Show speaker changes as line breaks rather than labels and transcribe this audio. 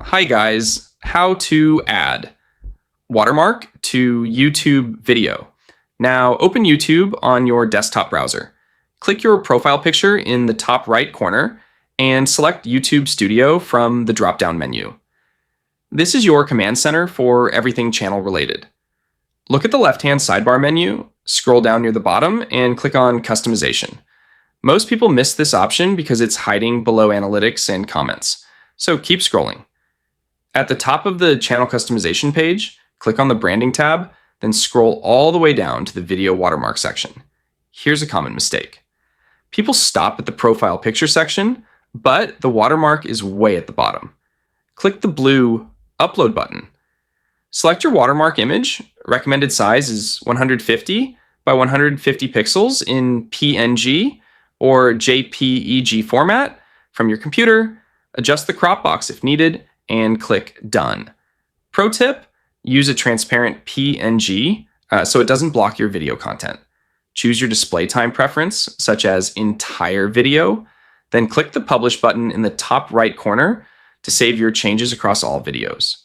Hi guys, how to add Watermark to YouTube video. Now open YouTube on your desktop browser. Click your profile picture in the top right corner and select YouTube Studio from the drop-down menu. This is your command center for everything channel related. Look at the left-hand sidebar menu, scroll down near the bottom, and click on Customization. Most people miss this option because it's hiding below Analytics and Comments, so keep scrolling. At the top of the channel customization page, click on the Branding tab, then scroll all the way down to the Video Watermark section. Here's a common mistake. People stop at the Profile Picture section, but the watermark is way at the bottom. Click the blue Upload button. Select your watermark image. Recommended size is 150 by 150 pixels in PNG or JPEG format from your computer. Adjust the crop box if needed, and click Done. Pro tip, use a transparent PNG so it doesn't block your video content. Choose your display time preference, such as entire video, then click the Publish button in the top right corner to save your changes across all videos.